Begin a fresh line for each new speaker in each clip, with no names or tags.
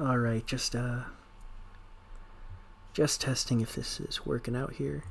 All right, just testing if this is working out here.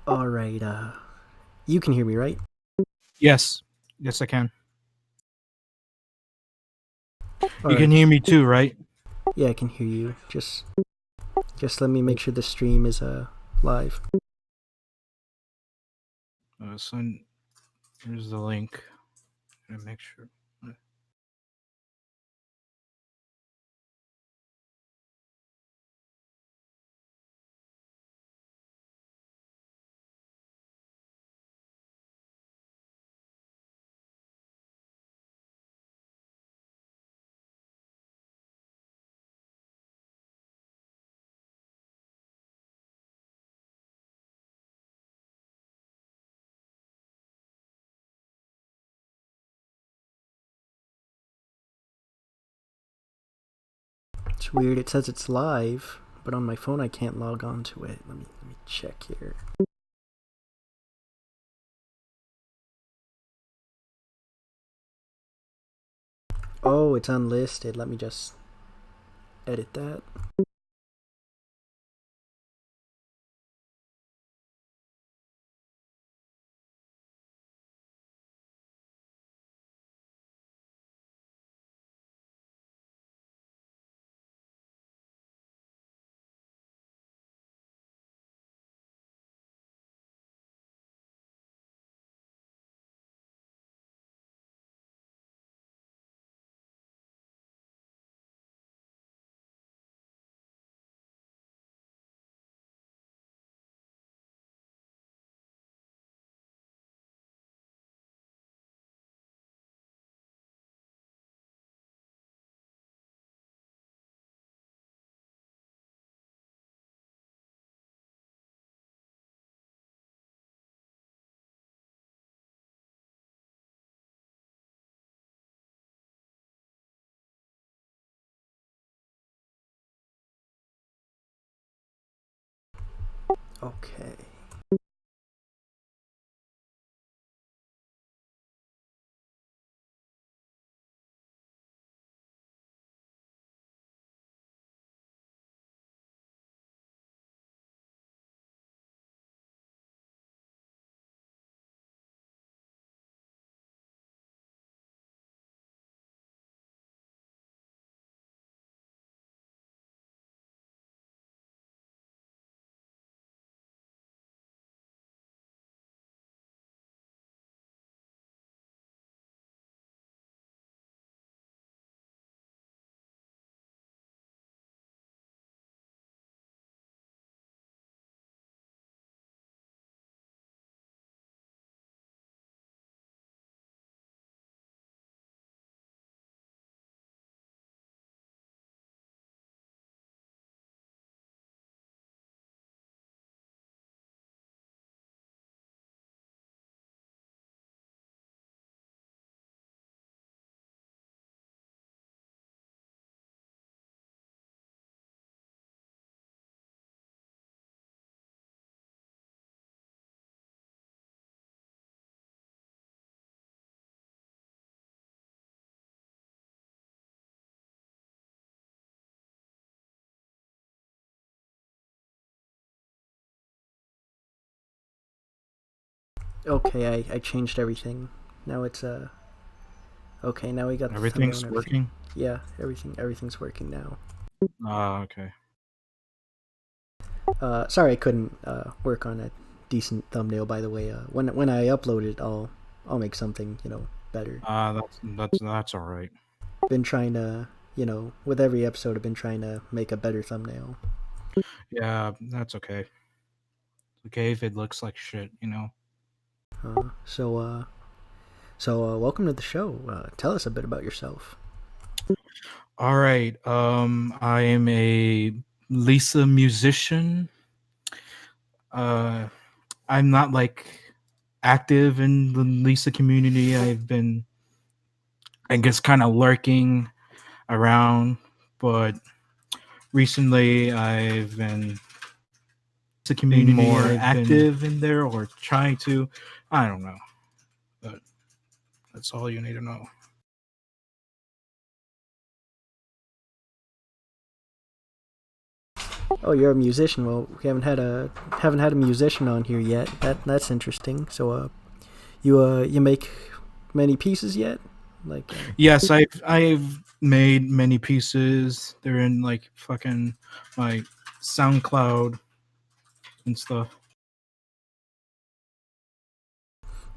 All right, you can hear me, right?
Yes. Yes, I can.
All
You
right.
can hear me too, right?
Yeah, I can hear you. Just let me make sure the stream is live.
So here's the link. Gonna make sure.
It's weird. It says it's live, but on my phone I can't log on to it. Let me check here. Oh, it's unlisted. Let me just edit that. Okay. Okay, I changed everything. Now it's okay, now we got the thumbnail
Everything's
and everything.
working.
Yeah, everything's working now.
Okay.
Sorry I couldn't work on a decent thumbnail. By the way, when I upload it, I'll make something better.
That's all right.
Been trying to with every episode I've been trying to make a better thumbnail.
Yeah, that's okay. Okay if it looks like shit.
Uh, so uh, welcome to the show. Tell us a bit about yourself.
All right. I am a Lisa musician. Uh, I'm not like active in the Lisa community. I've been, I guess, kind of lurking around, but recently I've been the
Being
community.
more
I've been
active in there.
or trying to. I don't know, but that's all you need to know.
Oh, you're a musician. Well, we haven't had a musician on here yet. That's interesting. So you make many pieces yet? Like
Yes, I've made many pieces. They're in like fucking my SoundCloud and stuff.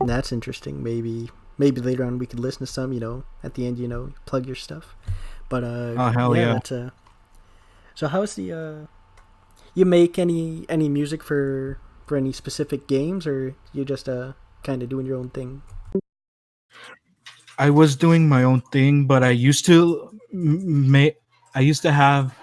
that's interesting. Maybe later on we could listen to some. At the end, plug your stuff. But
Oh hell
yeah,
yeah!
that's So how's the you make any music for any specific games, or you just kind of doing your own thing?
I was doing my own thing, but I used to make. I used to have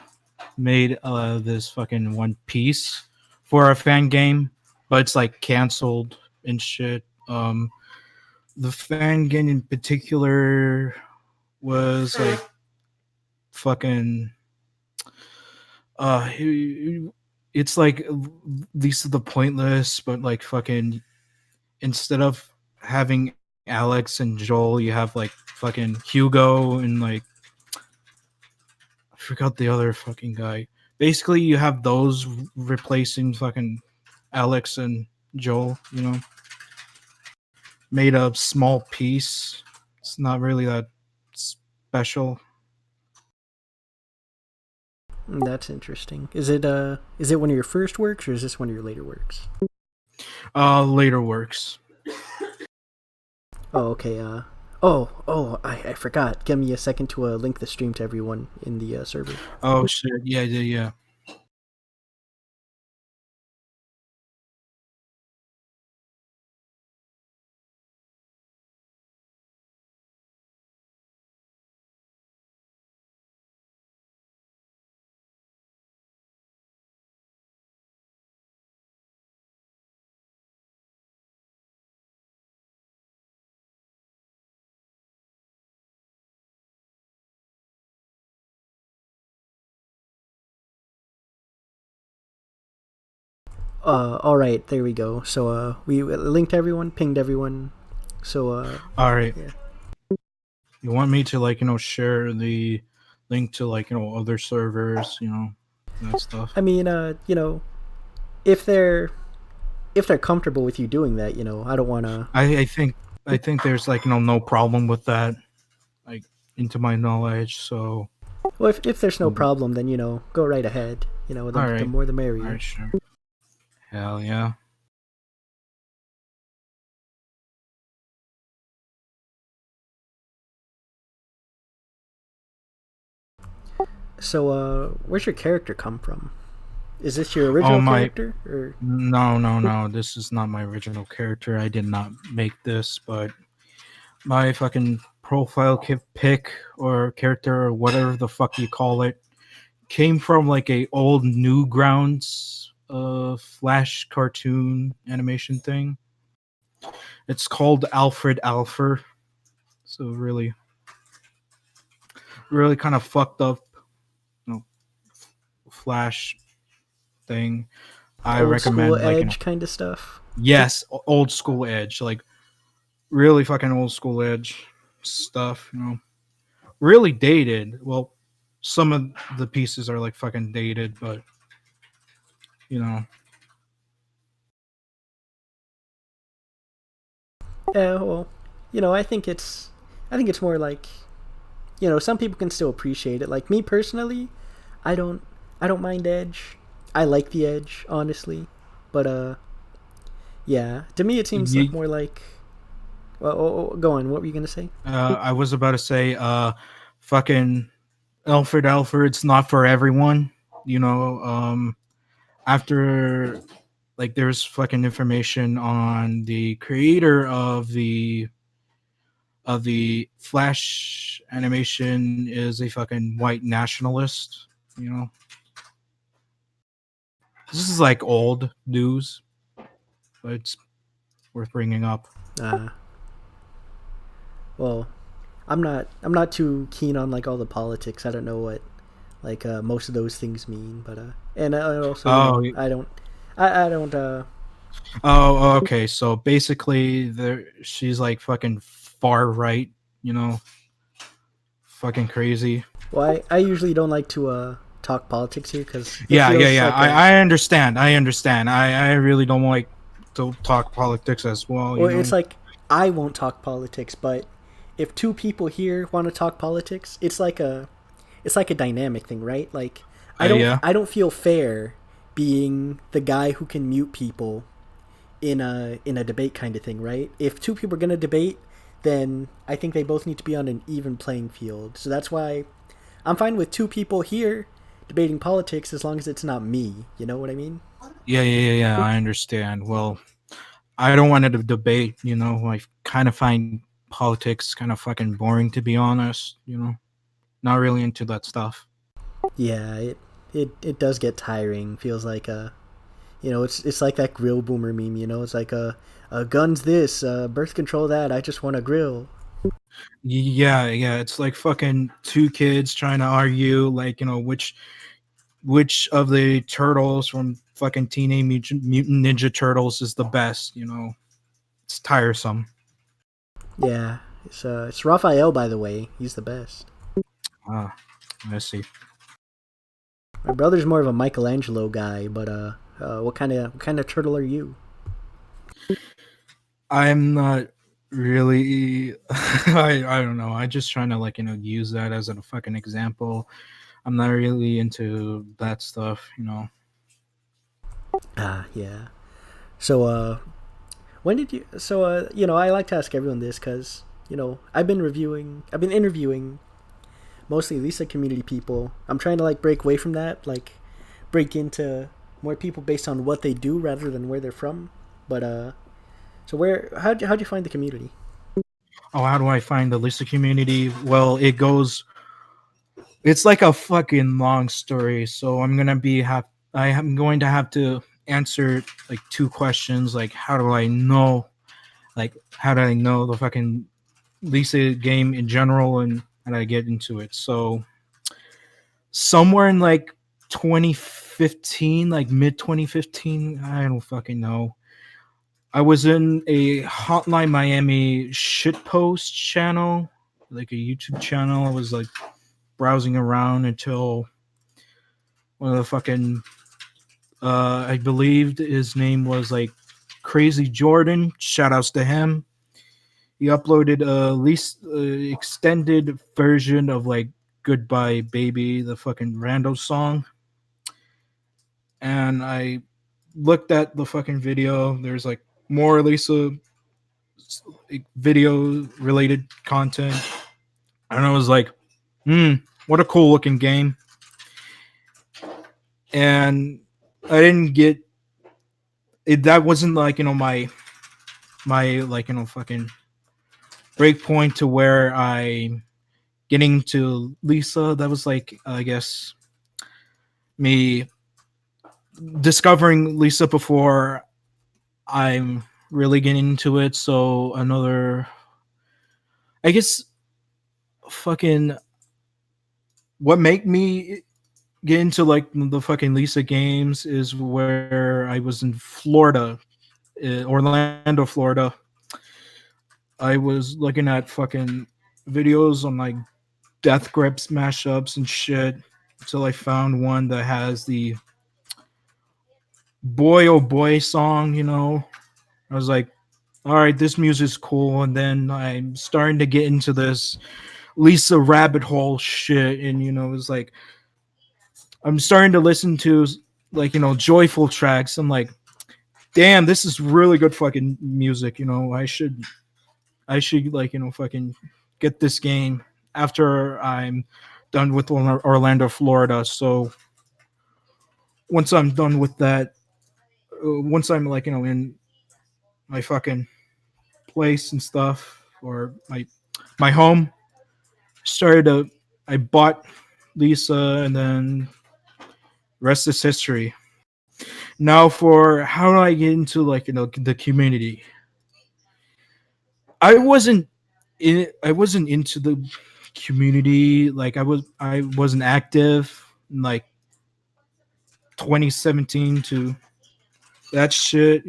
made this fucking one piece for a fan game, but it's like canceled and shit. The fan game in particular was like fucking it's like these are the pointless, but like fucking instead of having Alex and Joel, you have like fucking Hugo and like I forgot the other fucking guy. Basically, you have those replacing fucking Alex and Joel. Made a small piece. It's not really that special.
That's interesting. Is it one of your first works, or is this one of your later works?
Later works.
Oh, okay. I forgot. Give me a second to link the stream to everyone in the server.
Oh shit! Yeah, yeah, yeah.
All right, there we go. So we linked everyone, pinged everyone. So
All right.
yeah.
You want me to like share the link to like other servers, that stuff.
I mean, if they're comfortable with you doing that, I don't want to.
I think there's like no problem with that, like into my knowledge. So
Well, if there's no problem, then go right ahead.
all
The
right,
more the
all right,
merrier.
sure. Hell yeah.
So where's your character come from? Is this your
Oh
original
my,
character, or
no. This is not my original character. I did not make this, but my fucking profile pic or character or whatever the fuck you call it came from like a old Newgrounds Flash cartoon animation thing. It's called Alfred Alfer. So really, really kind of fucked up, you know, Flash thing. I
old school
recommend like
Edge kind of stuff?
yes, old school Edge, like really fucking old school Edge stuff. Really dated. Well, some of the pieces are like fucking dated, but you know
Yeah, well, I think it's more like, some people can still appreciate it. Like me personally, I don't, I don't mind Edge. I like the Edge, honestly, but yeah, to me it seems
You,
more like. Well, go on. What were you gonna say?
I was about to say, fucking Alfred's not for everyone. You know, after like there's fucking information on the creator of the Flash animation is a fucking white nationalist. You know, this is like old news, but it's worth bringing up.
Uh, well, I'm not too keen on like all the politics. I don't know what like most of those things mean, but and also
Oh,
I don't
okay. So basically, there she's like fucking far right. You know, fucking crazy.
well I usually don't like to talk politics here because it
Yeah.
feels like a
I understand. I understand. I really don't like to talk politics as well. You
well it's
know.
like I won't talk politics, but if two people here want to talk politics, it's like a dynamic thing, right? Like
Yeah.
I don't feel fair being the guy who can mute people in a debate kind of thing, right? If two people are gonna debate, then I think they both need to be on an even playing field. So that's why I'm fine with two people here debating politics as long as it's not me. You know what I mean?
Yeah. I understand. Well, I don't want to debate. You know, I kind of find politics kind of fucking boring, to be honest. You know, not really into that stuff.
Yeah, it does get tiring. Feels like it's like that grill boomer meme. It's like guns this, birth control that. I just want a grill.
Yeah. It's like fucking two kids trying to argue, like, you know, which of the turtles from fucking Mutant Ninja Turtles is the best. You know, it's tiresome.
Yeah, it's Raphael, by the way. He's the best.
Ah, I see.
My brother's more of a Michelangelo guy, but what kind of turtle are you?
I'm not really. I don't know. I just trying to, like, you know, use that as a fucking example. I'm not really into that stuff. You know.
Ah, yeah. So when did you? So I like to ask everyone this because I've been interviewing mostly Lisa community people. I'm trying to like break away from that, like break into more people based on what they do rather than where they're from. But so how'd you find the community?
Oh, how do I find the Lisa community? Well, it goes. It's like a fucking long story. So I am going to have to answer like two questions. Like, how do I know? Like, how do I know the fucking Lisa game in general, and how do I get into it? So somewhere in like 2015, like mid 2015, I don't fucking know. I was in a Hotline Miami shitpost channel, like a YouTube channel. I was like browsing around until one of the fucking I believed his name was like Crazy Jordan. Shout outs to him. He uploaded a least extended version of like Goodbye Baby, the fucking rando song. And I looked at the fucking video. There's like more Lisa video related content. And I was like, what a cool looking game. And I didn't get it. That wasn't like, you know, my like, you know, fucking break point to where I getting to Lisa. That was like, I guess, me discovering Lisa before I'm really getting into it. So another, I guess, fucking what made me get into like the fucking Lisa games is where I was in Florida, Orlando, Florida. I was looking at fucking videos on like Death Grips mashups and shit until I found one that has the Boy Oh Boy song, you know. I was like, all right, this music's cool, and then I'm starting to get into this Lisa rabbit hole shit, and it's like I'm starting to listen to like joyful tracks. I'm like, damn, this is really good fucking music. I should like fucking get this game after I'm done with Orlando, Florida. So once I'm done with that, once I'm like in my fucking place and stuff or my home, started to I bought Lisa, and then rest is history. Now for how do I get into like the community? I wasn't I wasn't into the community. Like I wasn't active in like 2017 to that shit.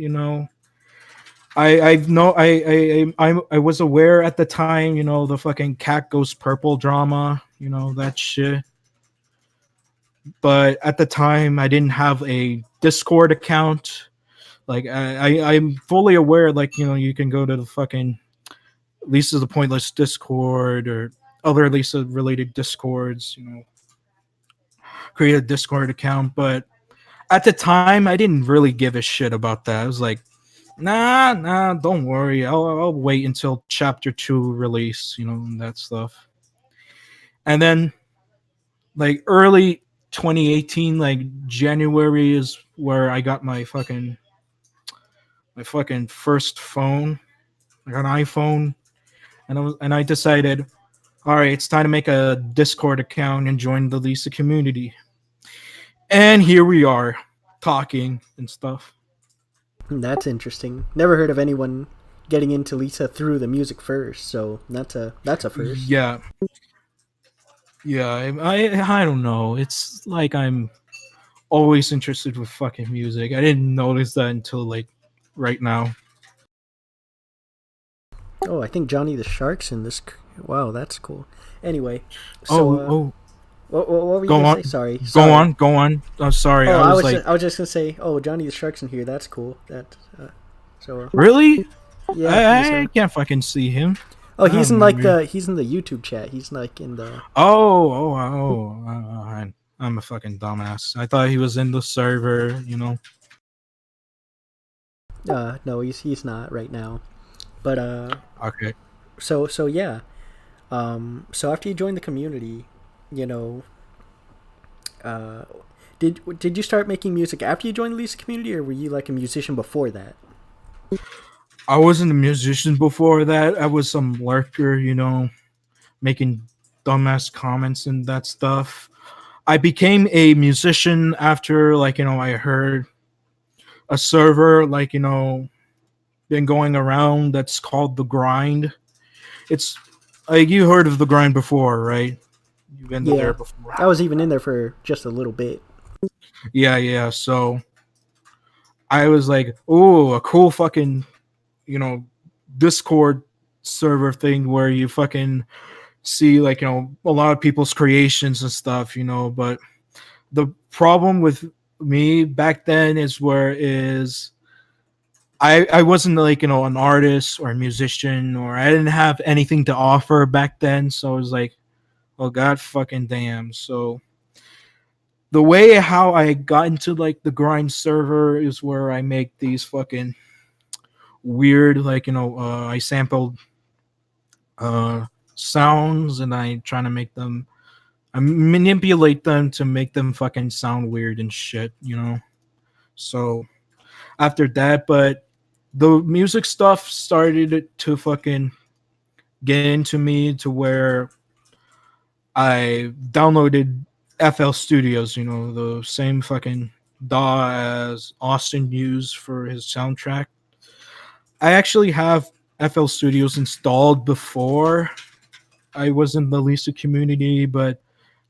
I've no I was aware at the time, the fucking cat goes purple drama, that shit. But at the time I didn't have a Discord account. Like I'm fully aware, like you can go to the fucking Lisa the Pointless Discord or other Lisa related Discords, create a Discord account. But at the time, I didn't really give a shit about that. I was like, nah, don't worry. I'll wait until chapter 2 release, and that stuff. And then, like, early 2018, like, January is where I got my fucking first phone, like an iPhone. And I decided, all right, it's time to make a Discord account and join the Lisa community. And here we are, talking and stuff.
That's interesting. Never heard of anyone getting into Lisa through the music first, so that's a first.
Yeah, yeah. I don't know. It's like I'm always interested with fucking music. I didn't notice that until like right now.
Oh, I think Johnny the Shark's in this. Wow, that's cool. Anyway, so
Oh,
what were you
go
gonna say?
on,
Sorry,
go
sorry.
on, go on. I'm sorry.
Oh,
I was like,
I was just gonna say. Oh, Johnny the Shark's in here. That's cool.
really?
Yeah,
I can't fucking see him.
Oh,
Oh, maybe.
he's in the YouTube chat. He's like in the.
I'm a fucking dumbass. I thought he was in the server.
No, he's not right now. But
Okay.
so yeah. So after you joined the community, you know, uh, did you start making music after you joined the Lisa community, or were you like a musician before that?
I wasn't a musician before that. I was some lurker, making dumbass comments and that stuff. I became a musician after, like, I heard a server, like, been going around that's called The Grind. It's like you heard of The Grind before, right? You've been there
Yeah,
before.
I was even in there for just a little bit.
Yeah, yeah. So I was like, oh, a cool fucking, you know, Discord server thing where you fucking see, like, a lot of people's creations and stuff, but the problem with me back then is I wasn't, like, an artist or a musician, or I didn't have anything to offer back then. So I was like, oh god fucking damn. So the way how I got into, like, the grind server is where I make these fucking weird, like, I sampled uh sounds, and I trying to make them, I manipulate them to make them fucking sound weird and shit. So after that, but the music stuff started to fucking get into me to where I downloaded FL Studios, the same fucking DAW as Austin used for his soundtrack. I actually have FL Studios installed before I was in the Lisa community, but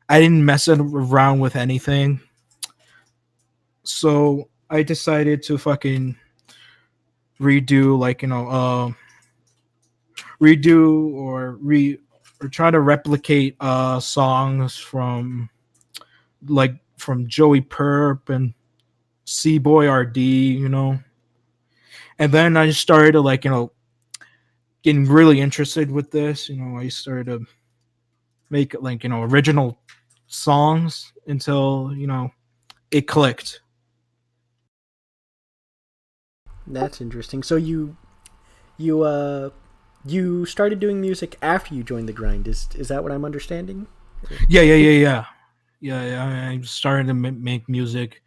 I didn't mess around with anything. So I decided to fucking redo, like, redo or try to replicate songs from Joey Perp and C Boy RD. And then I just started to, like, getting really interested with this. I started to make like original songs until it clicked.
That's interesting. So you you started doing music after you joined the grind. Is that what I'm understanding?
Yeah, yeah, yeah, yeah, yeah. I started to make music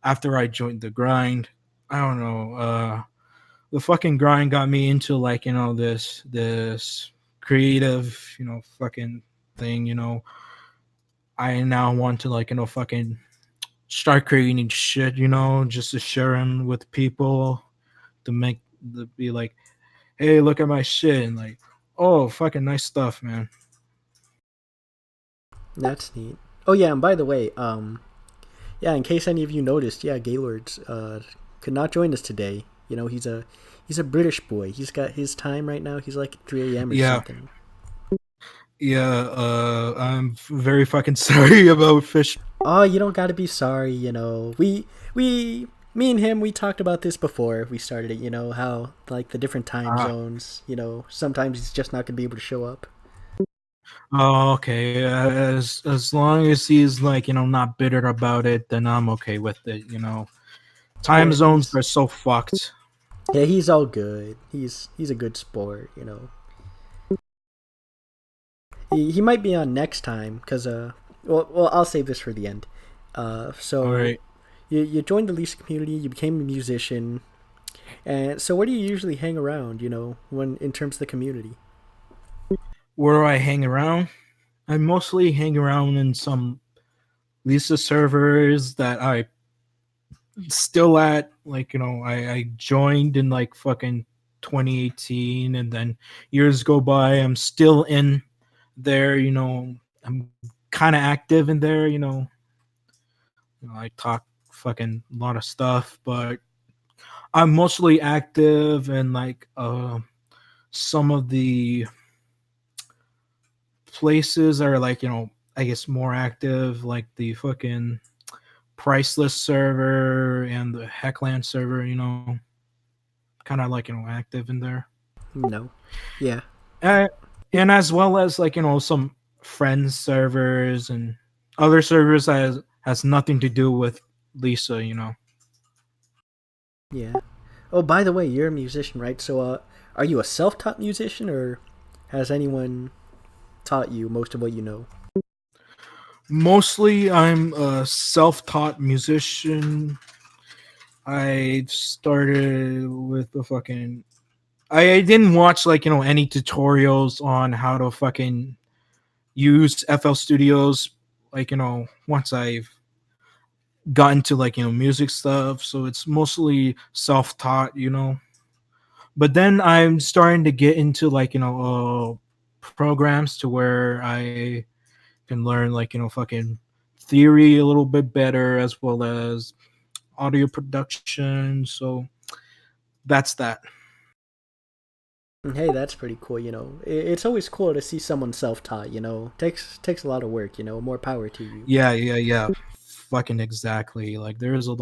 after I joined the grind. I don't know. The fucking grind got me into like this creative fucking thing. I now want to like fucking start creating shit. Just to share them with people to make the be like, hey, look at my shit, and like, oh, fucking nice stuff, man.
That's neat. Oh yeah, and by the way, yeah, in case any of you noticed, yeah, Gaylord's could not join us today. You know, he's a British boy. He's got his time right now. He's like 3 a.m. or
Yeah,
something.
yeah. I'm very fucking sorry about fish.
Oh, you don't got to be sorry. You know, we me and him we talked about this before we started it. You know how like the different time
Ah,
zones. You know, sometimes he's just not gonna be able to show up.
oh, okay. As long as he's like not bitter about it, then I'm okay with it. Time
Yeah,
zones are so fucked.
he's all good. He's a good sport. You know, he might be on next time because well I'll save this for the end.
All
So
right.
you joined the Lisa community. You became a musician. And so, where do you usually hang around? You know, when in terms of the community.
Where do I hang around? I mostly hang around in some Lisa servers that I still at. Like I joined in like fucking 2018, and then years go by. I'm still in there. I'm kind of active in there. I talk fucking a lot of stuff, but I'm mostly active in like some of the places are like I guess more active, like the fucking priceless server and the Heckland server. Kind of like active in there,
No. Yeah.
uh, and as well as like some friends servers and other servers that has nothing to do with Lisa.
Yeah. Oh, by the way, you're a musician, right? So, are you a self-taught musician, or has anyone taught you most of what you know?
Mostly I'm a self-taught musician. I started with the fucking I didn't watch like any tutorials on how to fucking use FL Studios, like once I've gotten to like music stuff, so it's mostly self-taught. But then I'm starting to get into like programs to where I can learn like fucking theory a little bit better, as well as audio production. So that's that.
Hey, that's pretty cool. You know, it's always cool to see someone self-taught. You know, takes a lot of work. You know, more power to you.
Yeah, yeah, yeah. Fucking exactly. Like there's like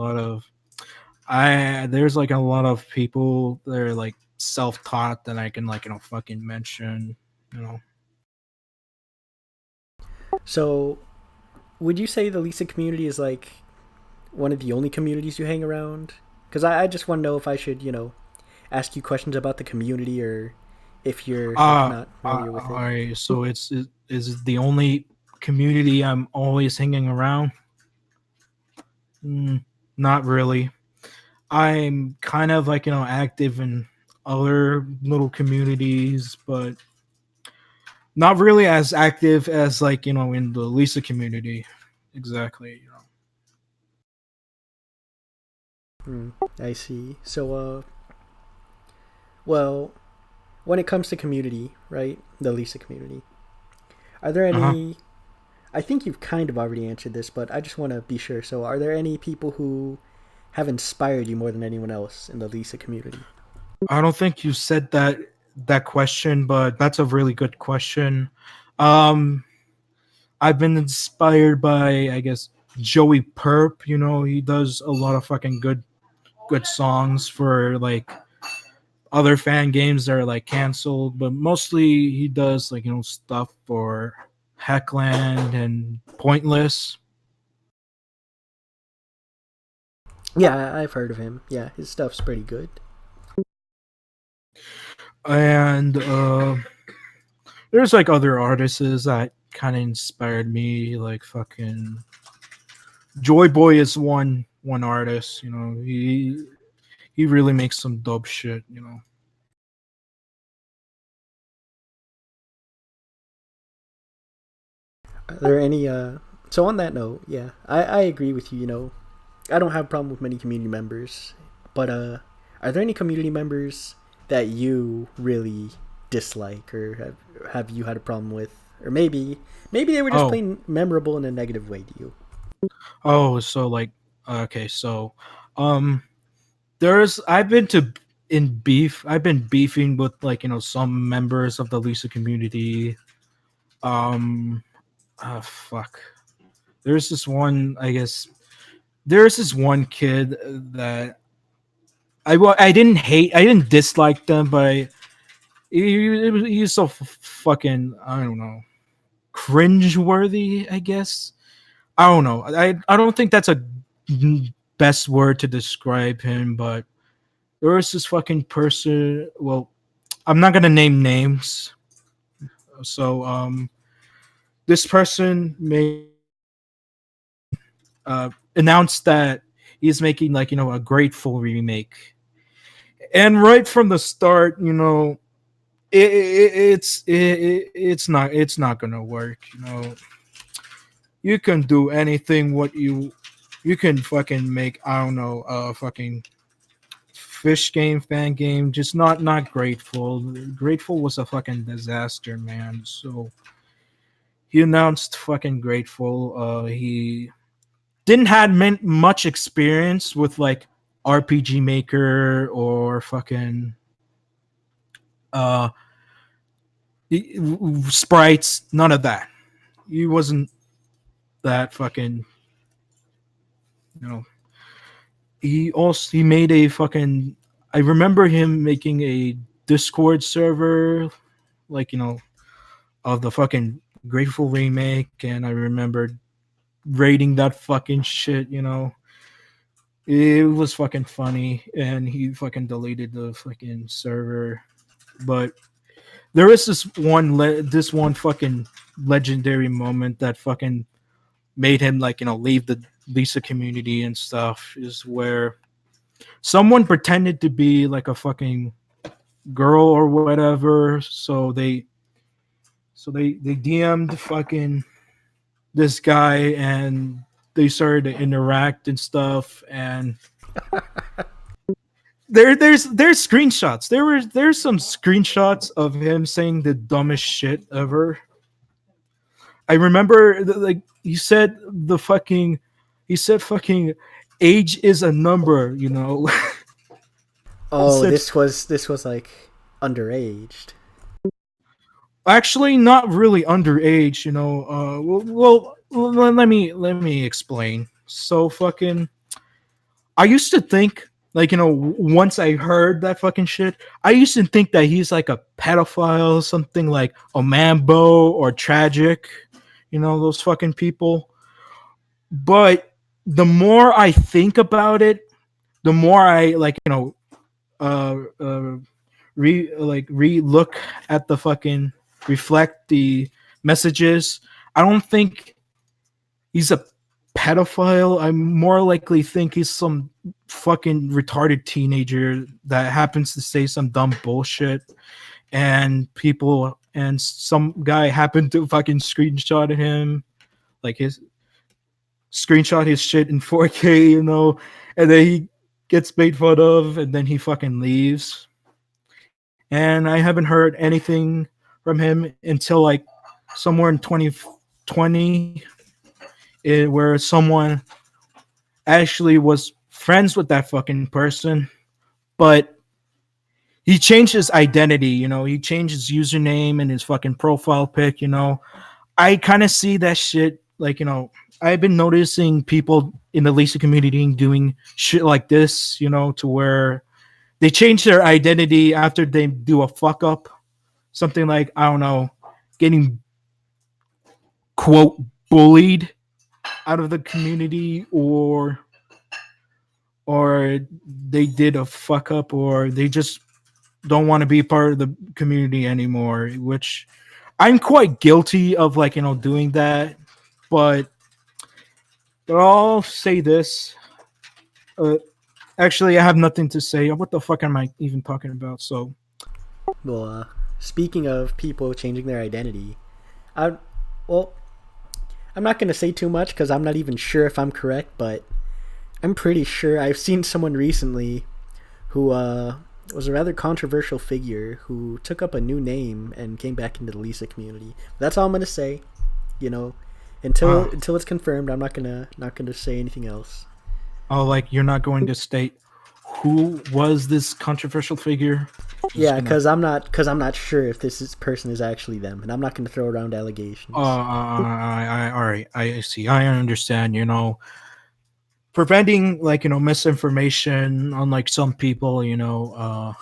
a lot of people that are like self-taught that I can like fucking mention. You know.
So, would you say the Lisa community is like one of the only communities you hang around? Because I just want to know if I should, you know, ask you questions about the community or if you're like not familiar with
All
it.
right. So is the only community I'm always hanging around? Mm, not really. I'm kind of like active in other little communities, but not really as active as like in the Lisa community. Exactly.
Hmm, I see. So, well, when it comes to community, right, the Lisa community, are there
Uh huh.
any? I think you've kind of already answered this, but I just want to be sure. So, are there any people who have inspired you more than anyone else in the Lisa community?
I don't think you said that question, but that's a really good question. Um, I've been inspired by, I guess, Joey Perp. He does a lot of fucking good songs for like other fan games that are like canceled, but mostly he does like stuff for Heckland and Pointless.
Yeah, I've heard of him. Yeah, his stuff's pretty good.
And there's like other artists that kind of inspired me, like fucking Joy Boy is one artist. He really makes some dope shit.
Are there any so on that note, yeah, I agree with you, I don't have a problem with many community members, but are there any community members that you really dislike or have you had a problem with, or maybe they were just
Oh,
plain memorable in a negative way to you?
so like okay, so um there's I've been to in beef. I've been beefing with like some members of the Lisa community. Um, fuck. There's this one. I guess there's this one kid that I didn't hate. I didn't dislike them, but he's so fucking I don't know cringe worthy. I guess I don't know. I don't think that's a best word to describe him, but there was this fucking person. Well, I'm not gonna name names. So this person announced that he's making like a Grateful remake, and right from the start, it's not gonna work. You can do anything what you can fucking make. I don't know, fucking fish game, fan game, just not Grateful. Grateful was a fucking disaster, man. So he announced fucking Grateful. He didn't had much experience with like RPG Maker or fucking uh sprites. None of that. He wasn't that fucking. You know. He made a fucking. I remember him making a Discord server, like of the fucking Grateful remake, and I remember rating that fucking shit. It was fucking funny, and he fucking deleted the fucking server. But there is this one fucking legendary moment that fucking made him like leave the Lisa community and stuff. Is where someone pretended to be like a fucking girl or whatever, so they DM'd fucking this guy, and they started to interact and stuff, and there's screenshots. There's some screenshots of him saying the dumbest shit ever. I remember like he said fucking age is a number. He
Oh,
said
this was like underaged.
actually not really underage. Let me explain. So fucking I used to think, like, once I heard that fucking shit, I used to think that he's like a pedophile, something like a Mambo or Tragic, those fucking people. But the more I think about it, the more I like, uh, uh re look at the fucking reflect the messages. I don't think he's a pedophile. I more likely think he's some fucking retarded teenager that happens to say some dumb bullshit, and some guy happened to fucking screenshot him, like screenshot his shit in 4K, and then he gets made fun of, and then he fucking leaves. And I haven't heard anything from him until like somewhere in 2020, where someone actually was friends with that fucking person, but he changed his identity. He changed his username and his fucking profile pic. I kind of see that shit. Like, I've been noticing people in the Lisa community doing shit like this, to where they change their identity after they do a fuck up, something like, I don't know, getting quote bullied out of the community, or they did a fuck up, or they just don't want to be part of the community anymore, which I'm quite guilty of, like, doing that. But I'll say this. Uh, Actually, I have nothing to say. What the fuck am I even talking about? So,
Well, speaking of people changing their identity, I well, I'm not gonna say too much because I'm not even sure if I'm correct, but I'm pretty sure I've seen someone recently who was a rather controversial figure who took up a new name and came back into the Lisa community. That's all I'm gonna say. You know, until
uh,
until it's confirmed, I'm not gonna say anything else.
oh, like, you're not going to state who was this controversial figure? Just
Yeah,
gonna.
because I'm not sure if person is actually them, and I'm not gonna throw around allegations.
All right. I see. I understand. Preventing, like, misinformation on, like, some people. Yeah,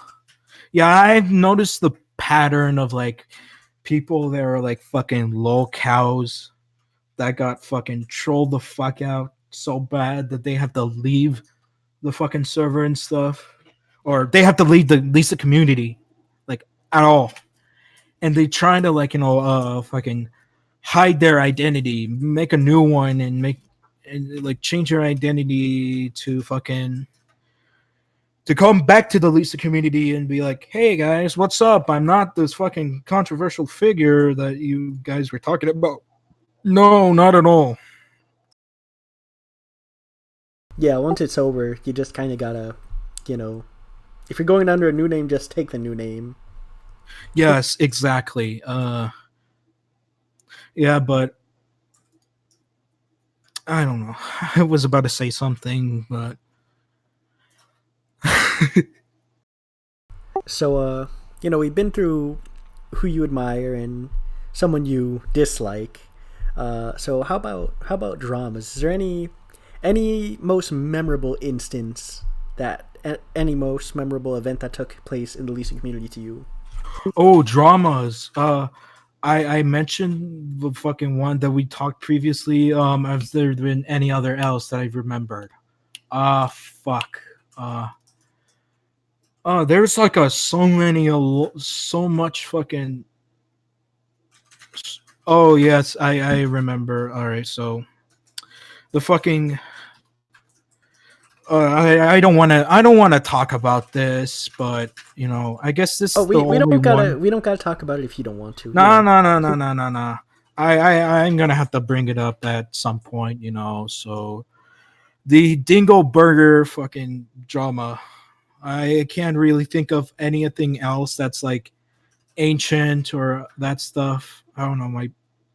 I've noticed the pattern of, like, people that are like fucking low cows that got fucking trolled the fuck out so bad that they have to leave the fucking server and stuff, or they have to leave the Lisa community, like, at all, and they trying to, like, fucking hide their identity, make a new one, and like change your identity to fucking to come back to the Lisa community and be like, hey guys, what's up? I'm not this fucking controversial figure that you guys were talking about. No, not at all.
Yeah, once it's over, you just kind of gotta, you know, if you're going under a new name, just take the new name.
Yes, exactly. Yeah, but I don't know. I was about to say something, but
So, we've been through who you admire and someone you dislike. So how about dramas? Is there any most memorable instance any most memorable event that took place in the leasing community to you?
oh, dramas. I mentioned the fucking one that we talked previously. Has there been any other else that I've remembered? Fuck. Uh, there's like so much fucking. Oh yes, I remember. All right, so the fucking I don't want to talk about this, but I guess this
Oh,
is the
we
only
don't gotta
one.
we don't gotta talk about it if you don't want to.
No, no, no, no, no, no, no. I'm gonna have to bring it up at some point. So the Dingo Burger fucking drama. I can't really think of anything else that's like ancient or that stuff. I don't know. My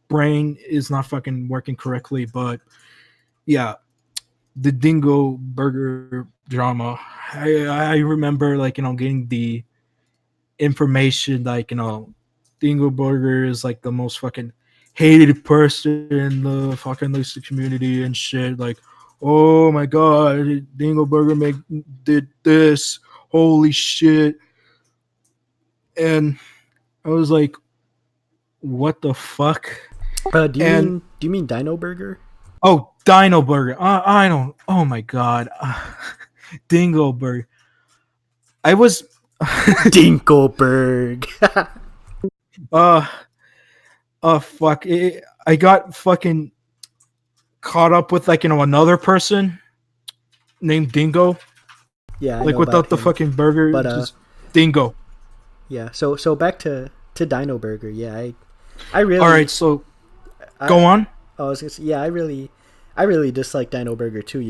brain is not fucking working correctly, but yeah, the Dingo Burger drama. I remember, like, getting the information, like, Dingo Burger is like the most fucking hated person in the fucking Lisa community and shit. Like, oh my god, Dingo Burger did this. Holy shit. And I was like, what the fuck?
Do you
And
mean do you mean Dino Burger?
oh, Dino Burger. I don't. Oh my god, Dingo Burger. I was.
Dinkelberg.
uh fuck. I got fucking caught up with, like, another person named Dingo,
Yeah, I
like,
know about
without the
him.
fucking burger,
But
just Dingo.
yeah. So back to Dino Burger. Yeah, I
All right,
really
so go
I
on.
I was gonna say, yeah, I really dislike Dino Burger too.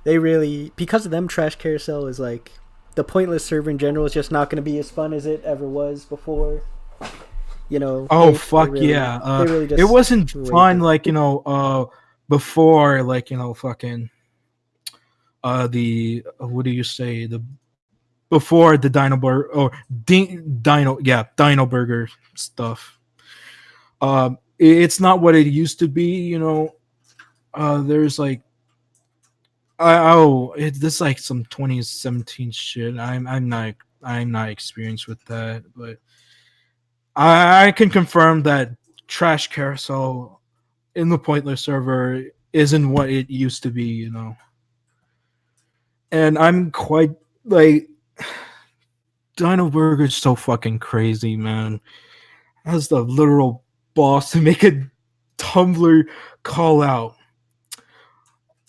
They really, because of them, Trash Carousel is like the pointless server in general is just not gonna be as fun as it ever was before.
Oh fuck yeah.
They really
It
just
wasn't
ruined
fun,
it.
like, before, like, fucking the what do you say, the before the Dino Burger, or Dino Burger stuff. It's not what it used to be. There's like This like some 2017 shit. I'm not experienced with that, but I can confirm that Trash Carousel in the Pointless server isn't what it used to be, And I'm quite like Dino Burger's so fucking crazy, man. As the literal boss to make a Tumblr call out.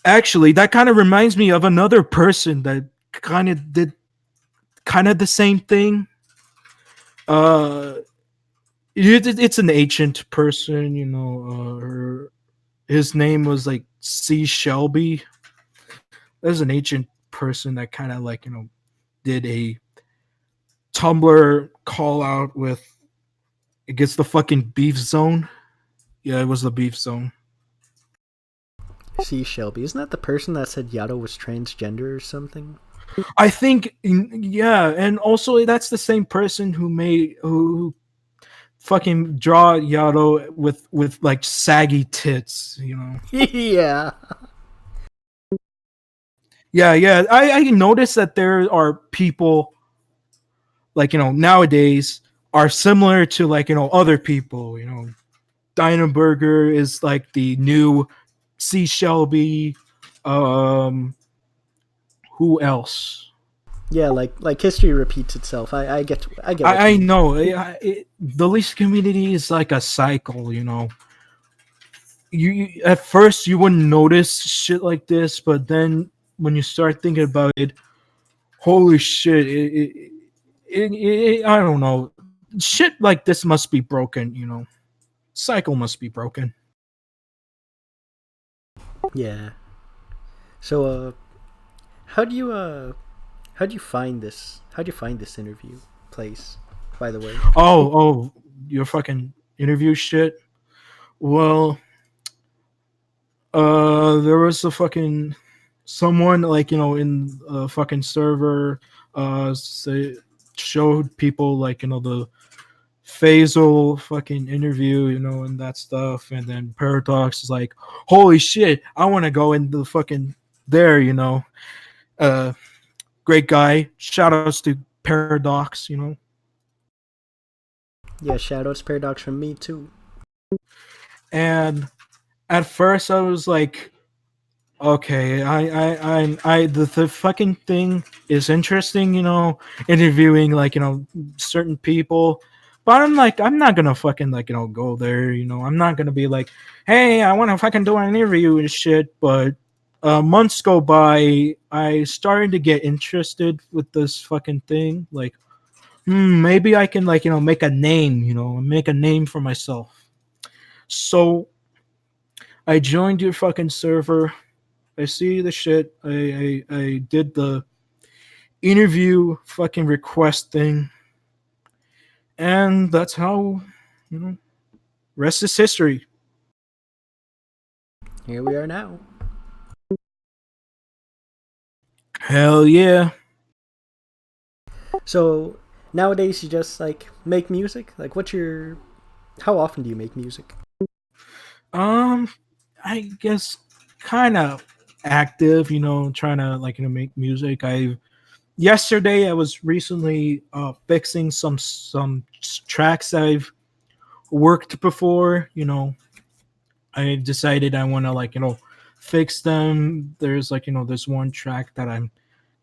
Actually, that kind of reminds me of another person that kind of did kind of the same thing. Uh, it's an ancient person, his name was like C. Shelby. There's an ancient person that kind of like did a Tumblr call out with it gets the fucking beef zone. Yeah, it was the beef zone.
See, Shelby, isn't that the person that said Yato was transgender or something?
I think, yeah, and also that's the same person who fucking draw Yato with like saggy tits.
Yeah.
Yeah, yeah. I noticed that there are people like nowadays are similar to like other people. Dynaburger is like the new C. Shelby. Um, who else?
Yeah, like history repeats itself. I get what you
I
mean.
know the least community is like a cycle. You at first you wouldn't notice shit like this, but then when you start thinking about it, holy shit! I don't know. Shit like this must be broken. Cycle must be broken.
Yeah. So how do you how do you find this interview place, by the way?
Oh, your fucking interview shit. Well, there was a fucking someone like in a fucking server, say showed people like the Faisal fucking interview, and that stuff, and then Paradox is like, holy shit, I want to go in the fucking there. Uh, Great guy. Shout outs to Paradox.
Yeah, Shadows Paradox from me too.
And at first I was like, okay, the fucking thing is interesting, interviewing like certain people, but I'm like, I'm not gonna fucking like go there, I'm not gonna be like, hey, I want to fucking do an interview and shit. But months go by, I started to get interested with this fucking thing, like, maybe I can like make a name for myself. So I joined your fucking server. I see the shit. I did the interview fucking request thing, and that's how you know. Rest is history.
Here we are now.
Hell yeah.
So nowadays you just like make music? Like what's your how often do you make music?
Um, I guess kind of active. Trying to like make music. I Yesterday I was recently fixing some tracks that I've worked before. I decided I want to like fix them. There's like this one track that I'm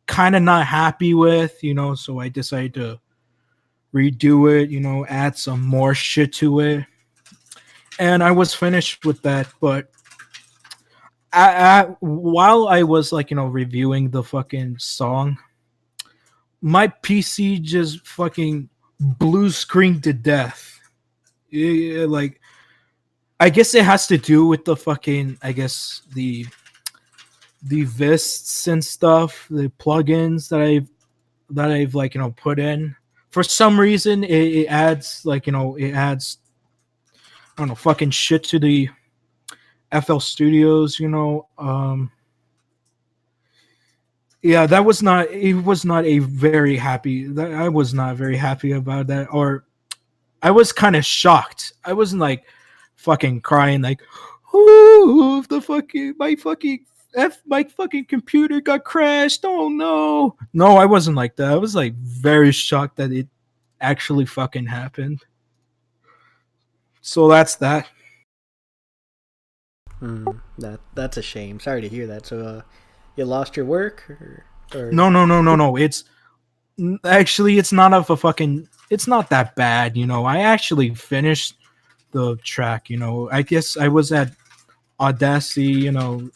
kind of not happy with, so I decided to redo it, add some more shit to it. And I was finished with that, but while I was like reviewing the fucking song, my PC just fucking blue screened to death. Yeah, like I guess it has to do with the fucking I guess the vists and stuff, the plugins that I've like put in. For some reason, it adds like it adds I don't know fucking shit to the FL Studios. Yeah, that was not it was not a very happy. I was not very happy about that, or I was kind of shocked. I wasn't like fucking crying like, oh, the fucking my fucking my fucking computer got crashed. Oh no. No, I wasn't like that. I was like very shocked that it actually fucking happened. So that's that.
That's a shame. Sorry to hear that. So, you lost your work, or
No, no, no, no, no. It's actually it's not of a fucking it's not that bad, you know. I actually finished the track, you know. I guess I was at Audacity, you know,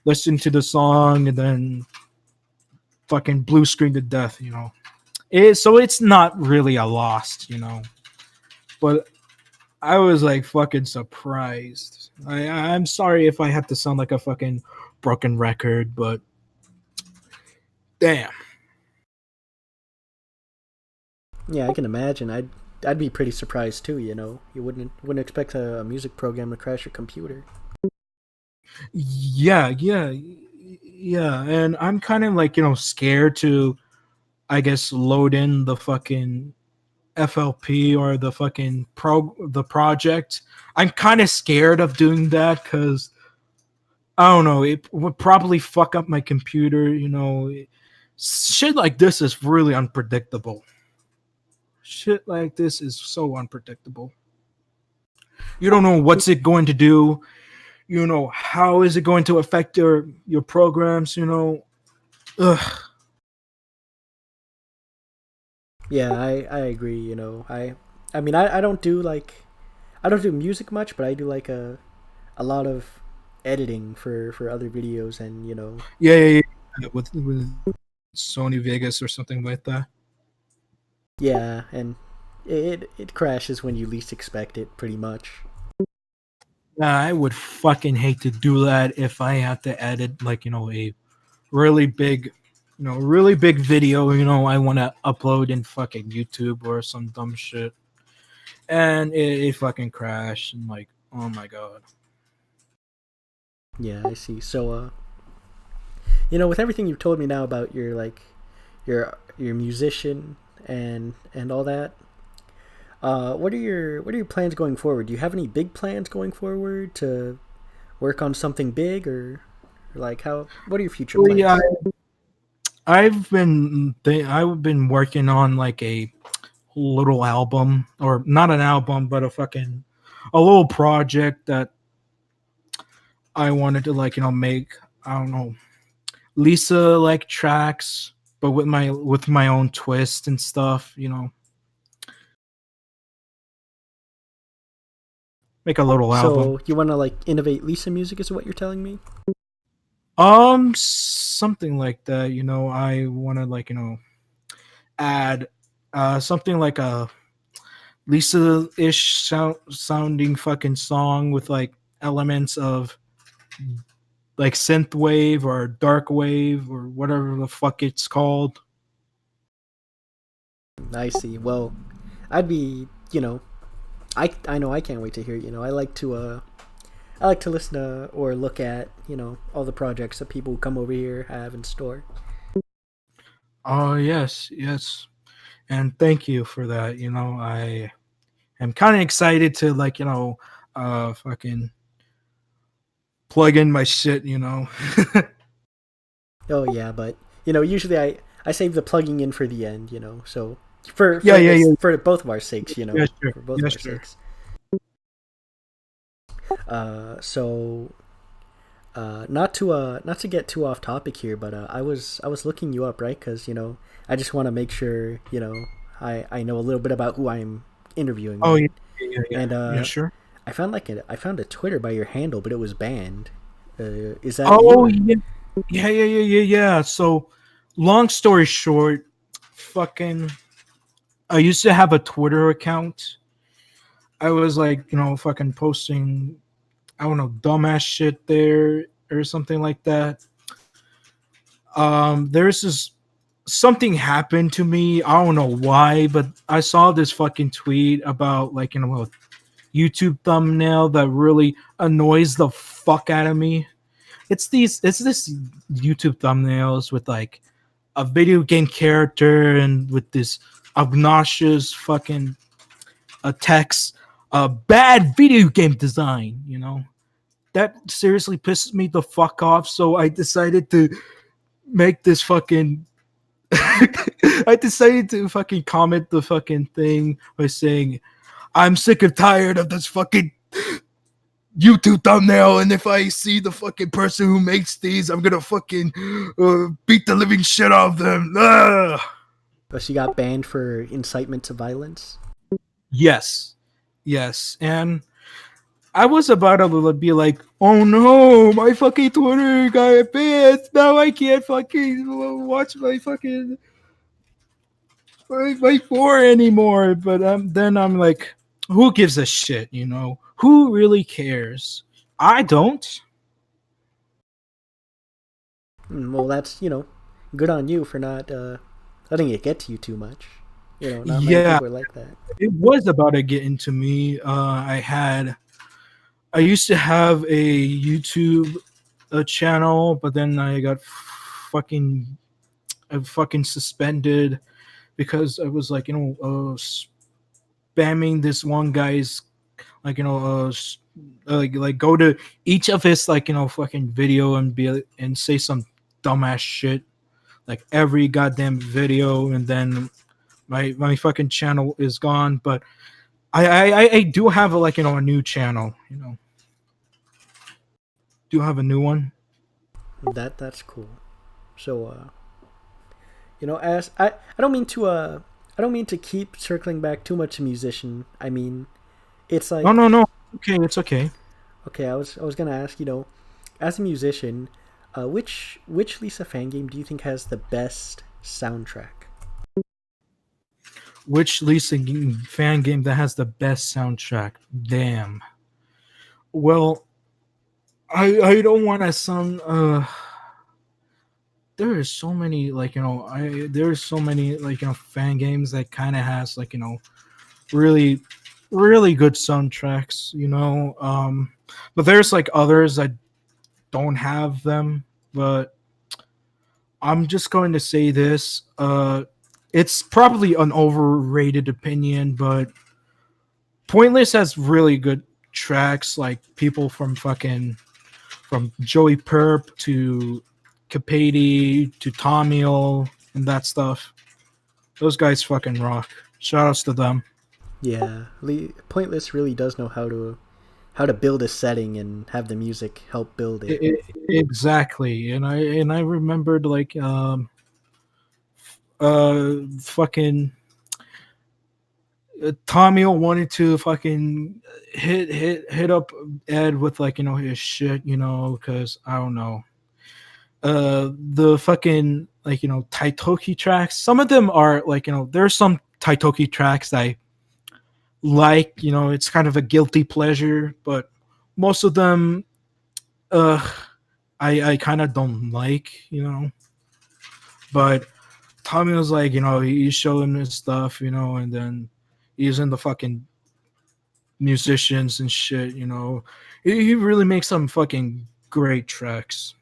listening to the song and then fucking blue screen to death, you know. So it's not really a lost, you know. But I was like fucking surprised. I'm sorry if I had to sound like a fucking broken record, but damn.
yeah, I can imagine. I'd be pretty surprised too. You know, you wouldn't expect a music program to crash your computer.
Yeah, yeah, yeah. And I'm kind of like, you know, scared to, I guess, load in the fucking FLP or the project. I'm kind of scared of doing that because I don't know. It would probably fuck up my computer. You know, shit like this is really unpredictable. Shit like this is so unpredictable. You don't know what's it going to do. You know, how is it going to affect your programs? You know, ugh.
Yeah, I agree. You know, I mean, I don't do I don't do music much, but I do like a lot of editing for other videos, and you know,
Yeah, yeah, yeah. With Sony Vegas or something like that.
yeah, and it crashes when you least expect it, pretty much.
Yeah, I would fucking hate to do that if I had to edit like, you know, a really big, you know, really big video, you know, I want to upload in fucking YouTube or some dumb shit. And it fucking crashed and like, oh my god.
Yeah, I see. So, you know, with everything you've told me now about your your musician and all that, what are your plans going forward? Do you have any big plans going forward to work on something big, or like how? What are your future
Really,
plans?
I've been working on like a little album or not an album but a little project that I wanted to like, you know, make, I don't know, Lisa like tracks, but with my own twist and stuff. You know, make a little album.
So you want to like innovate Lisa music, is what you're telling me?
Something like that. You know, I want to like, you know, add something like a Lisa-ish sounding fucking song with like elements of like synth wave or dark wave or whatever the fuck it's called.
I see. Well, I'd be, you know, I know I can't wait to hear it. You know, I like to listen to or look at, you know, all the projects that people who come over here have in store.
Oh yes, yes, and thank you for that. You know, I am kind of excited to like, you know, fucking plug in my shit. You know.
Oh yeah, but you know, usually I save the plugging in for the end, you know. So
Yeah, yeah, yeah,
for both of our sakes, you
yeah,
know,
sure,
for both
yeah,
of our
sure.
sakes. So not to get too off topic here, but I was looking you up, right? Because you know I just want to make sure you know I know a little bit about who I'm interviewing,
Oh
right?
yeah, yeah, yeah, yeah,
And
yeah, sure.
I found a Twitter by your handle, but it was banned. Is that you
Oh
or?
yeah, yeah, yeah, yeah, yeah, yeah. So, long story short, fucking, I used to have a Twitter account. I was like, you know, fucking posting, I don't know, dumbass shit there or something like that. There's this something happened to me. I don't know why, but I saw this fucking tweet about like, you know, a YouTube thumbnail that really annoys the fuck out of me. It's this YouTube thumbnails with like a video game character and with this obnoxious fucking text, bad video game design, you know. that seriously pisses me the fuck off. So I decided to make this fucking I decided to fucking comment the fucking thing by saying I'm sick and tired of this fucking YouTube thumbnail, and if I see the fucking person who makes these, I'm gonna fucking beat the living shit out of them. Ugh.
But she got banned for incitement to violence.
Yes, yes, and I was about to be like, oh no, my fucking Twitter got banned. Now I can't fucking watch my four anymore. But then I'm like, who gives a shit? You know, who really cares? I don't.
Well, that's good on you for not letting it get to you too much. Not many
Yeah,
people are like that.
it was about to get into me. I used to have a YouTube channel, but then I got fucking fucking suspended because I was like, spamming this one guy's like, like go to each of his like, fucking video and be and say some dumbass shit like every goddamn video, and then my fucking channel is gone. But I do have a, like, a new channel. Do have a new one.
That's cool. So as I don't mean to keep circling back too much to musician. I mean, it's
No,
like,
no, no. Okay, it's okay.
okay, I was gonna ask, as a musician, which Lisa fan game do you think has the best soundtrack?
Which fan game that has the best soundtrack? Damn. Well, I don't want to sound. There is so many, like, there's so many, like, fan games that kind of has, like, really really good soundtracks. But there's like others that don't have them. But I'm just going to say this. It's probably an overrated opinion, but Pointless has really good tracks, like people from Joey Perp to Capady to Tomiel and that stuff. Those guys fucking rock. Shout outs to them.
Yeah, Pointless really does know how to build a setting and have the music help build it.
Exactly. And I remembered, like, fucking Tomiel wanted to fucking hit up Ed with, like, his shit, because I don't know. The fucking, like, Taitoki tracks. Some of them are like, there's some Taitoki tracks that I like. It's kind of a guilty pleasure, but most of them, uh, I kind of don't like. But Tommy was like, he's showing his stuff, and then he's in the fucking musicians and shit. He really makes some fucking great tracks.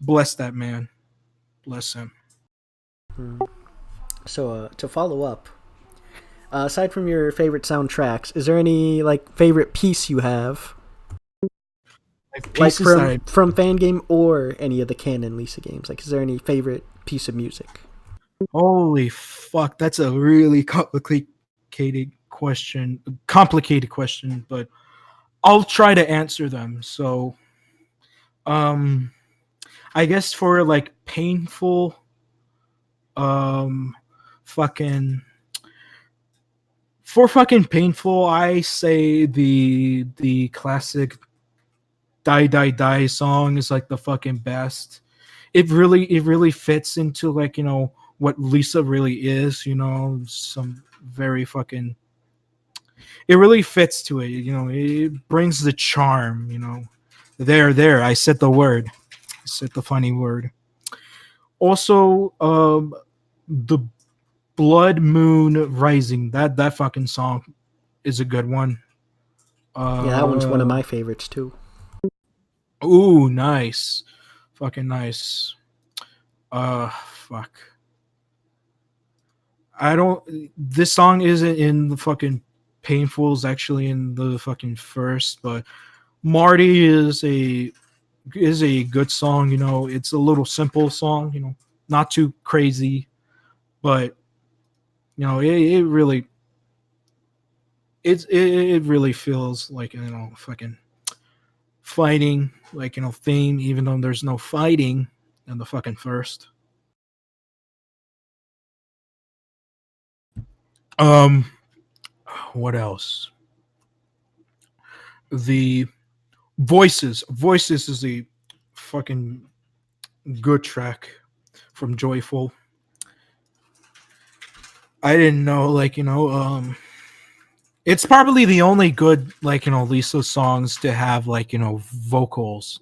Bless that man. Bless him.
Hmm. So to follow up, aside from your favorite soundtracks, is there any like favorite piece you have,
Like
like
pieces that
from fan game or any of the canon Lisa games? Like, is there any favorite piece of music?
holy fuck, that's a really complicated question, but I'll try to answer them. So, um, I guess for like painful, um, fucking fucking painful, I say the classic "Die Die Die" song is like the fucking best. It really fits into, like, what Lisa really is. Some very fucking. It really fits to it. It brings the charm. There. I said the word. I said the funny word. Also, the Blood Moon Rising. That fucking song is a good one.
Yeah, that one's one of
Uh,
my favorites too.
ooh, nice, fucking nice. Fuck. I don't. This song isn't in the fucking Painful. Is actually in the fucking first, but Marty is a good song. You know, it's a little simple song. You know, not too crazy, but you know, it really it really feels like, you know, fucking fighting, like, you know, theme, even though there's no fighting in the fucking first. Um, what else? The Voices is a fucking good track from Joyful. I didn't know, like, you know, it's probably the only good, like, you know, Lisa songs to have, like, you know, vocals,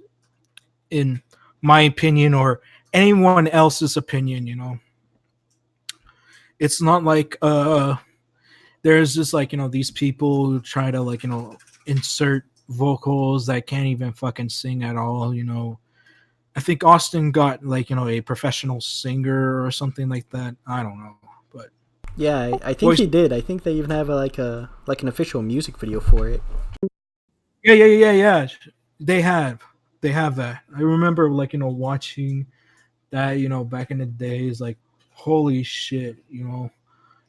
in my opinion, or anyone else's opinion. You know, it's not like there's just, like, you know, these people who try to, like, you know, insert vocals that can't even fucking sing at all. You know, I think Austin got, like, you know, a professional singer or something like that. I don't know, but
Yeah, I think
voice.
he did. I think they even have like an official music video for it.
Yeah. They have, they have that. I remember, like, you know, watching that, you know, back in the days. Like, holy shit, you know.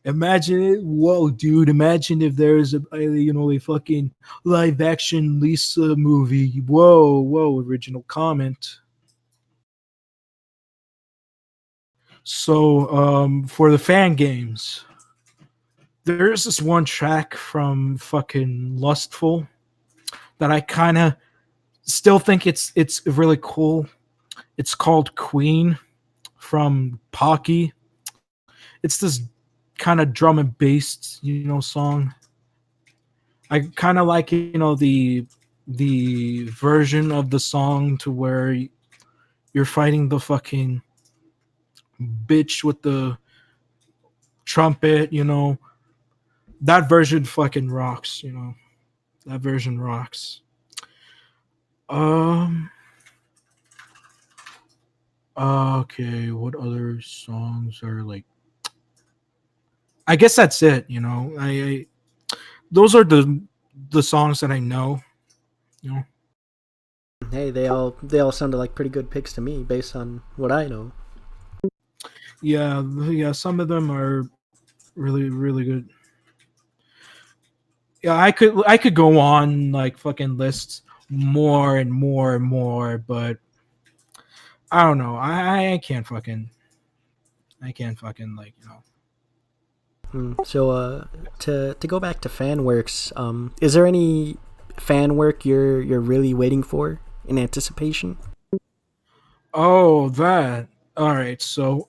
Imagine it. Whoa, dude. Imagine if there's you know, a fucking live action Lisa movie. Whoa. Original comment. So, for the fan games, there's this one track from fucking Lustful that I kind of still think it's really cool. It's called Queen from Pocky. It's this kind of drum and bass, you know, song. I kind of like, you know, the version of the song to where you're fighting the fucking bitch with the trumpet. You know, that version fucking rocks. You know, that version rocks. Um. Okay. What other songs are like? I guess that's it. You know, I those are the songs that I know. You know.
Hey, they all sounded like pretty good picks to me based on what I know.
Yeah. Some of them are really good. Yeah, I could go on, like, fucking lists more and more and more, but I don't know. I can't fucking, like, you know.
So to go back to fan works, is there any fan work you're really waiting for in anticipation?
Oh, that. All right. So,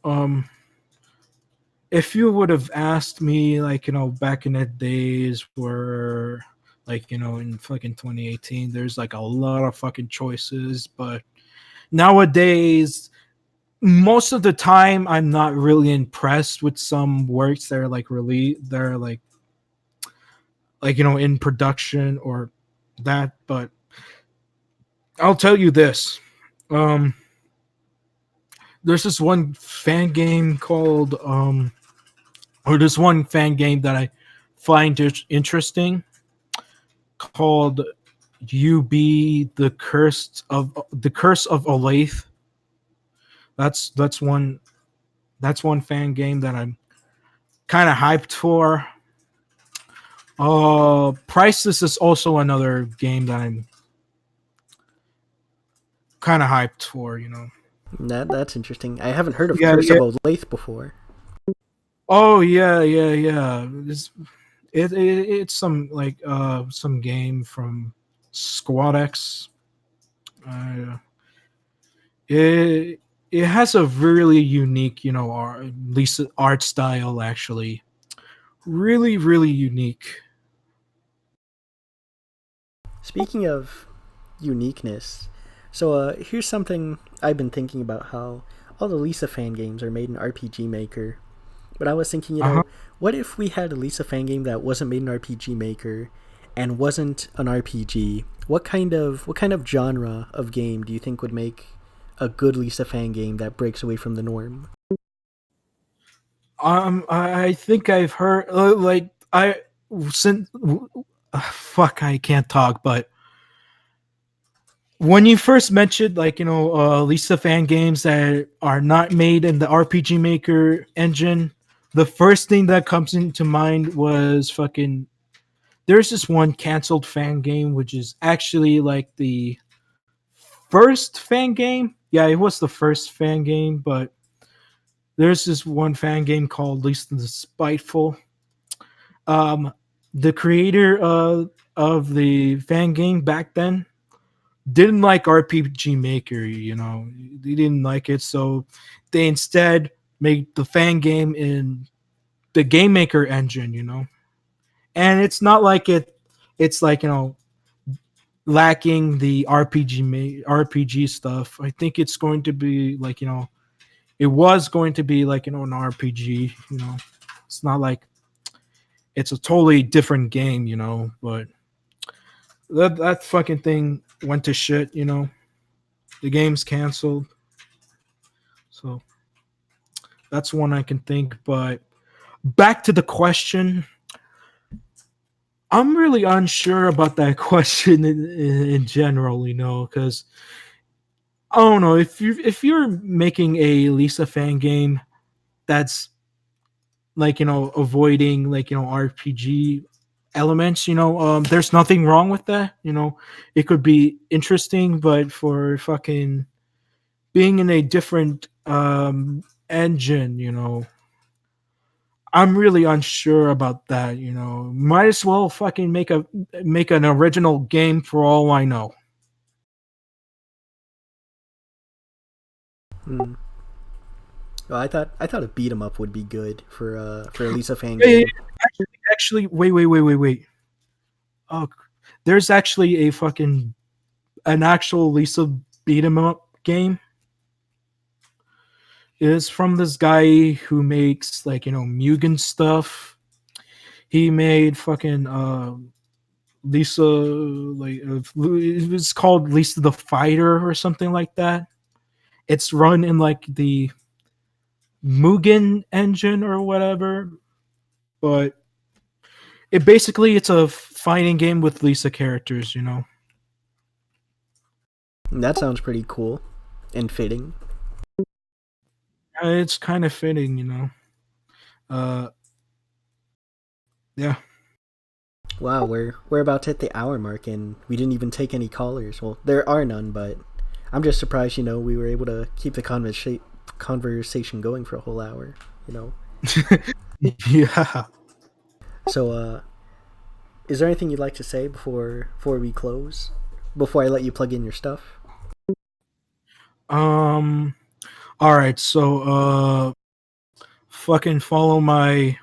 if you would have asked me, like, you know, back in the days where, like, you know, in fucking 2018, there's like a lot of fucking choices, but nowadays, most of the time, I'm not really impressed with some works that are like really, they're like, you know, in production or that. But I'll tell you this. Um, there's this one fan game called or this one fan game that I find interesting, called UB the Curse of Olathe. That's one, that's one fan game that I'm kind of hyped for. Priceless is also another game that I'm kind of hyped for. You know.
That's interesting. I haven't heard of
Yeah,
Curse of
yeah.
Olathe before.
Oh yeah. It's some, like, some game from Squad X. Uh, it it has a really unique, you know, art, at least art style, actually. Really unique.
Speaking of uniqueness, so here's something I've been thinking about: how all the Lisa fan games are made in RPG Maker. But I was thinking,
Uh-huh.
what if we had a Lisa fan game that wasn't made in RPG Maker and wasn't an RPG? What kind of genre of game do you think would make a good Lisa fan game that breaks away from the norm?
I think I've heard, like, I since fuck, I can't talk, but when you first mentioned Lisa fan games that are not made in the RPG Maker engine, the first thing that comes into mind was fucking. There's this one canceled fan game which is actually like the first fan game. Yeah, it was the first fan game, but there's this one fan game called Lisa the Spiteful. Um, the creator of the fan game back then didn't like RPG Maker, they didn't like it, so they instead made the fan game in the Game Maker engine, and it's not like it's like lacking the RPG stuff. I think it's going to be like it was going to be like an RPG. It's not like it's a totally different game, but that fucking thing went to shit. The game's canceled, so that's one I can think. But back to the question, I'm really unsure about that question in general, because I don't know if you're making a Lisa fan game that's like avoiding like RPG elements, there's nothing wrong with that. It could be interesting, but for fucking being in a different engine, I'm really unsure about that. Might as well fucking make an original game for all I know.
Hmm. Well, I thought a beat 'em up would be good for a Lisa fan
Yeah, yeah, yeah.
game.
Actually, wait. Oh, there's actually an actual Lisa beat 'em up game. It is from this guy who makes like Mugen stuff. He made fucking Lisa, like it was called Lisa the Fighter or something like that. It's run in like the Mugen engine or whatever, but it's a fighting game with Lisa characters.
That sounds pretty cool and fitting.
It's kind of fitting. Uh, yeah.
Wow, we're about to hit the hour mark and we didn't even take any callers. Well, there are none, but I'm just surprised, we were able to keep the conversation going for a whole hour.
Yeah.
So, is there anything you'd like to say before we close? Before I let you plug in your stuff?
Um. All right. So, fucking follow my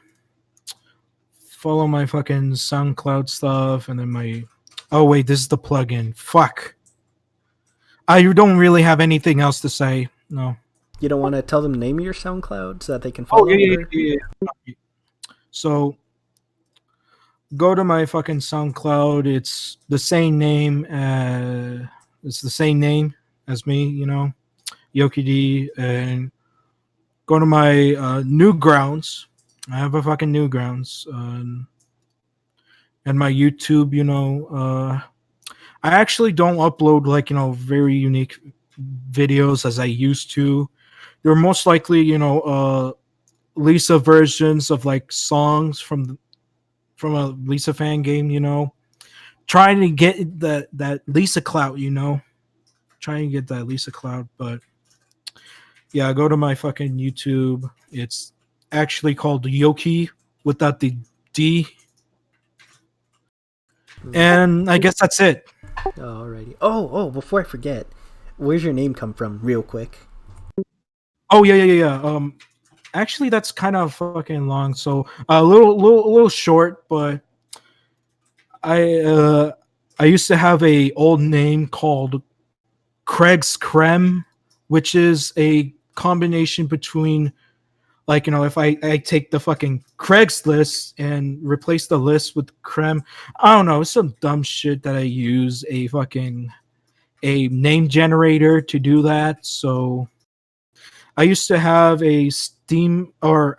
fucking SoundCloud stuff, and then my. Oh wait, this is the plugin. Fuck. I don't really have anything else to say. No.
You don't want to tell them the name of your SoundCloud so that they can
Oh
follow,
yeah, yeah,
or
yeah, yeah. So go to my fucking SoundCloud. It's the same name as me. Yoki D, and go to my Newgrounds. I have a fucking Newgrounds, and my YouTube. I actually don't upload like very unique videos as I used to. They're most likely Lisa versions of like songs from a Lisa fan game. Trying to get that Lisa clout. Trying to get that Lisa clout, but yeah, go to my fucking YouTube. It's actually called Yoki without the D.
hmm.
And I guess that's it.
Alrighty. Oh, before I forget, where's your name come from, real quick?
Oh yeah. Actually, that's kind of fucking long. So a little short, but I uh, I used to have a old name called Craig's Creme, which is a combination between like if I take the fucking Craigslist and replace the list with creme. I don't know, it's some dumb shit that I use a name generator to do that. So I used to have I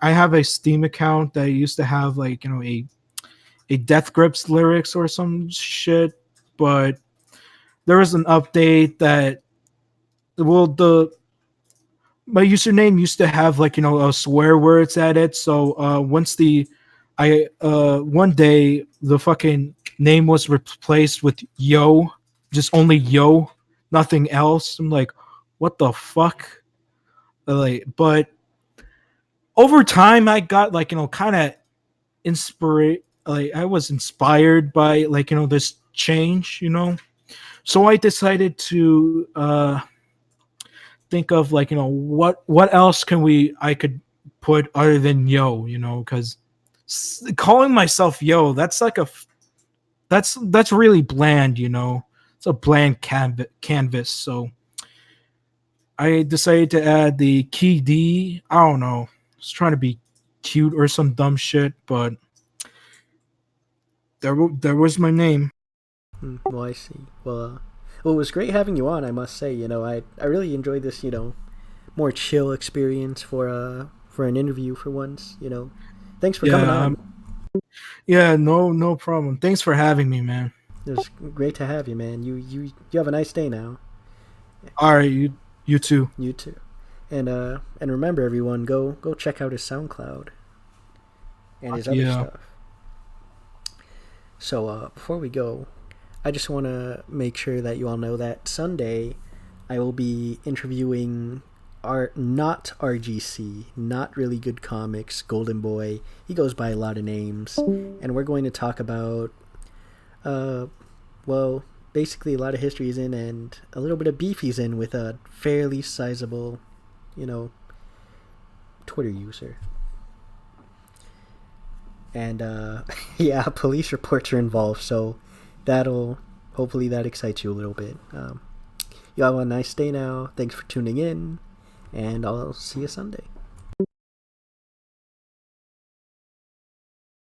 have a Steam account that used to have like a Death Grips lyrics or some shit, but there was an update that, well, the my username used to have like, swear words at it. So once the I one day the fucking name was replaced with yo, just only yo, nothing else. I'm like, what the fuck? Like, but over time I got like, kind of inspired. Like I was inspired by like, this change. So I decided to think of like, what else can we I could put other than yo, because calling myself yo, that's like that's really bland. It's a bland canvas. So I decided to add the key D. I don't know, I was trying to be cute or some dumb shit, but there was my name.
Well, I see. Well, it was great having you on. I must say, I really enjoyed this, more chill experience for an interview for once. Thanks for coming
Yeah,
on.
yeah, no problem. Thanks for having me, man.
It was great to have you, man. You have a nice day now.
All right, you too.
You too. And remember, everyone, go check out his SoundCloud and his other
Yeah.
stuff. So before we go, I just want to make sure that you all know that Sunday I will be interviewing not RGC, not really good comics, Golden Boy. He goes by a lot of names, and we're going to talk about, uh, well, basically a lot of history is in and a little bit of beef he's in with a fairly sizable, you know, Twitter user. And yeah, police reports are involved, so that'll hopefully that excites you a little bit. You have a nice day now. Thanks for tuning in, and I'll see you Sunday.